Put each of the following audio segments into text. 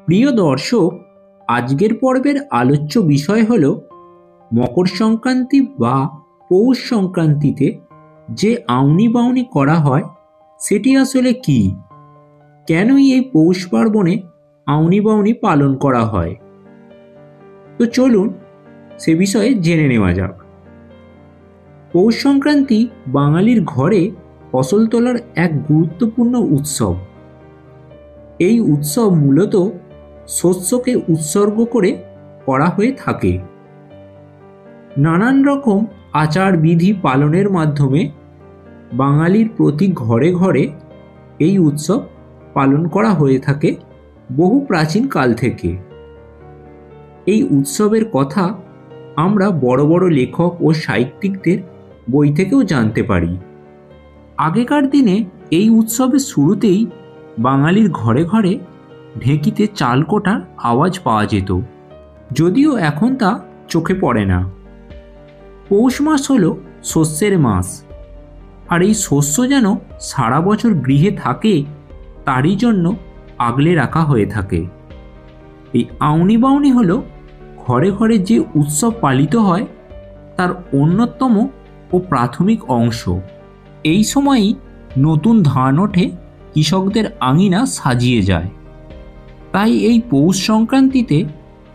প্রিয় দর্শক, আজকের পর্বের আলোচ্য বিষয় হল মকর সংক্রান্তি বা পৌষ সংক্রান্তিতে যে আউনি বাউনি করা হয় সেটি আসলে কি, কেনই এই পৌষ পার্বণে আউনি বাউনি পালন করা হয়। তো চলুন সে বিষয়ে জেনে নেওয়া যাক। পৌষ সংক্রান্তি বাঙালির ঘরে ফসল তোলার এক গুরুত্বপূর্ণ উৎসব। এই উৎসব মূলত শস্যকে উৎসর্গ করে করা হয়ে থাকে। নানান রকম আচার বিধি পালনের মাধ্যমে বাঙালির প্রতি ঘরে ঘরে এই উৎসব পালন করা হয়ে থাকে বহু প্রাচীন কাল থেকে। এই উৎসবের কথা আমরা বড় বড় লেখক ও সাহিত্যিকদের বই থেকেও জানতে পারি। আগেকার দিনে এই উৎসবের শুরুতেই বাঙালির ঘরে ঘরে ঢেঁকিতে চাল কোটার আওয়াজ পাওয়া যেত, যদিও এখন তা চোখে পড়ে না। পৌষ মাস হলো শস্যের মাস, আর এই শস্য যেন সারা বছর গৃহে থাকে তারই জন্য আগলে রাখা হয়ে থাকে। এই আউনি বাউনি হলো ঘরে ঘরে যে উৎসব পালিত হয় তার অন্যতম ও প্রাথমিক অংশ। এই সময়ই নতুন ধান ওঠে, কৃষকদের আঙিনা সাজিয়ে যায়। তাই এই পৌষ সংক্রান্তিতে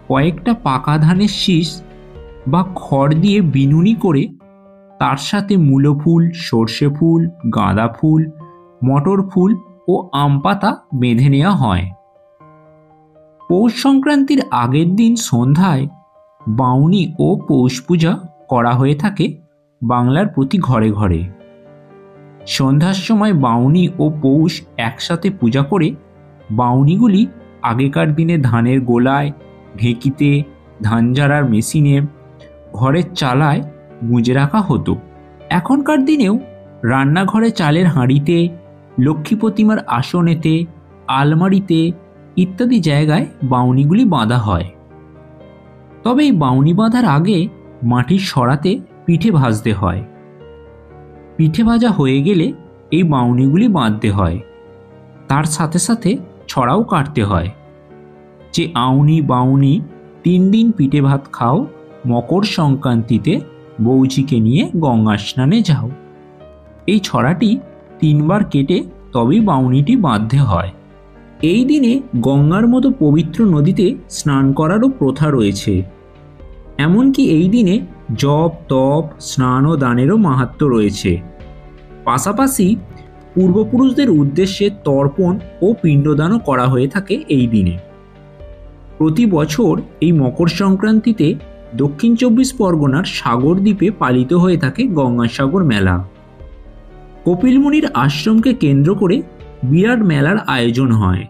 কয়েকটা পাকা ধানের শীষ বা খড় দিয়ে বিনুনি করে তার সাথে মূলো ফুল, সর্ষে ফুল, গাঁদা ফুল, মটর ফুল ও আম পাতা বেঁধে নেওয়া হয়। পৌষ সংক্রান্তির আগের দিন সন্ধ্যায় বাউনি ও পৌষ পূজা করা হয়ে থাকে বাংলার প্রতি ঘরে ঘরে। সন্ধ্যার সময় বাউনি ও পৌষ একসাথে পূজা করে বাউনিগুলি আগেকার দিনে ধানের গোলায়, ঢেঁকিতে, ধান ঝাড়ার মেশিনে, ঘরের চালায় গুঁজে রাখা হতো। এখনকার দিনেও রান্নাঘরে চালের হাঁড়িতে, লক্ষ্মী প্রতিমার আসনেতে, আলমারিতে ইত্যাদি জায়গায় বাউনিগুলি বাঁধা হয়। তবে এই বাউনি বাঁধার আগে মাটির সরাতে পিঠে ভাজতে হয়। পিঠে ভাজা হয়ে গেলে এই বাউনিগুলি বাঁধতে হয়। তার সাথে সাথে ছড়াও কাটতে হয় যে আউনি বাউনি 3 দিন পিঠে ভাত খাও, মকর সংক্রান্তিতে বৌঝিকে নিয়ে গঙ্গা স্নানে যাও। এই ছড়াটি 3 বার কেটে তবেই বাউনিটি বাঁধতে হয়। এই দিনে গঙ্গার মতো পবিত্র নদীতে স্নান করারও প্রথা রয়েছে। এমনকি এই দিনে জপ, তপ, স্নান ও দানেরও মাহাত্ম্য রয়েছে। পাশাপাশি পূর্বপুরুষদের উদ্দেশ্যে তর্পণ ও পিণ্ডদানও করা হয়ে থাকে এই দিনে। প্রতি বছর এই মকর সংক্রান্তিতে দক্ষিণ 24 পরগনার সাগরদ্বীপে পালিত হয়ে থাকে গঙ্গাসাগর মেলা। কপিল মুনির আশ্রমকে কেন্দ্র করে বিরাট মেলার আয়োজন হয়।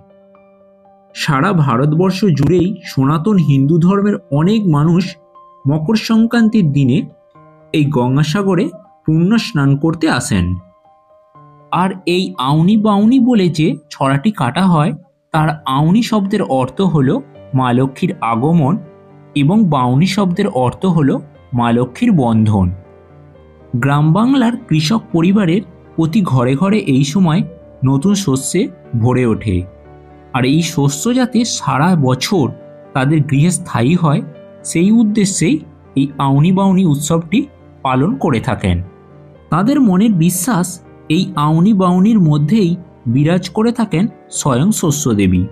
সারা ভারতবর্ষ জুড়েই সনাতন হিন্দু ধর্মের অনেক মানুষ মকর সংক্রান্তির দিনে এই গঙ্গাসাগরে পুণ্য স্নান করতে আসেন। আর এই আউনি বাউনি বলে যে ছড়াটি কাটা হয় তার আউনি শব্দের অর্থ হলো মা লক্ষ্মীর আগমন এবং বাউনি শব্দের অর্থ হলো মা লক্ষ্মীর বন্ধন। গ্রাম বাংলার কৃষক পরিবারের প্রতি ঘরে ঘরে এই সময় নতুন শস্যে ভরে ওঠে, আর এই শস্য যাতে সারা বছর তাদের গৃহে স্থায়ী হয় সেই উদ্দেশ্যেই এই আউনি বাউনি উৎসবটি পালন করে থাকেন। তাদের মনের বিশ্বাস এই আউনি বাউনির মধ্যেই বিরাজ করে থাকেন স্বয়ং শস্য দেবী।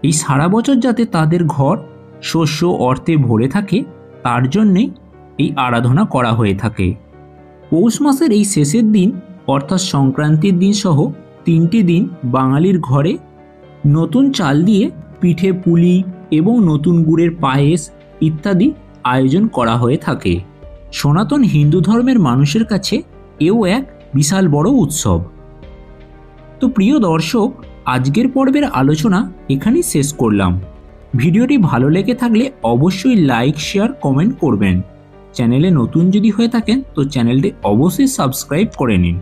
এই সারা বছর যাতে তাদের ঘর শস্য অর্থে ভরে থাকে তার জন্যেই এই আরাধনা করা হয়ে থাকে। পৌষ মাসের এই শেষের দিন অর্থাৎ সংক্রান্তির দিন সহ 3টি দিন বাঙালির ঘরে নতুন চাল দিয়ে পিঠে, পুলি এবং নতুন গুড়ের পায়েস ইত্যাদি আয়োজন করা হয়ে থাকে। সনাতন হিন্দু ধর্মের মানুষের কাছে এও এক বিশাল বড় উৎসব। তো প্রিয় দর্শক, আজকের পর্বের আলোচনা এখানেই শেষ করলাম। ভিডিওটি ভালো লেগে থাকলে অবশ্যই লাইক, শেয়ার, কমেন্ট করবেন। চ্যানেলে নতুন যদি হয়ে থাকেন তো চ্যানেলটি অবশ্যই সাবস্ক্রাইব করে নিন।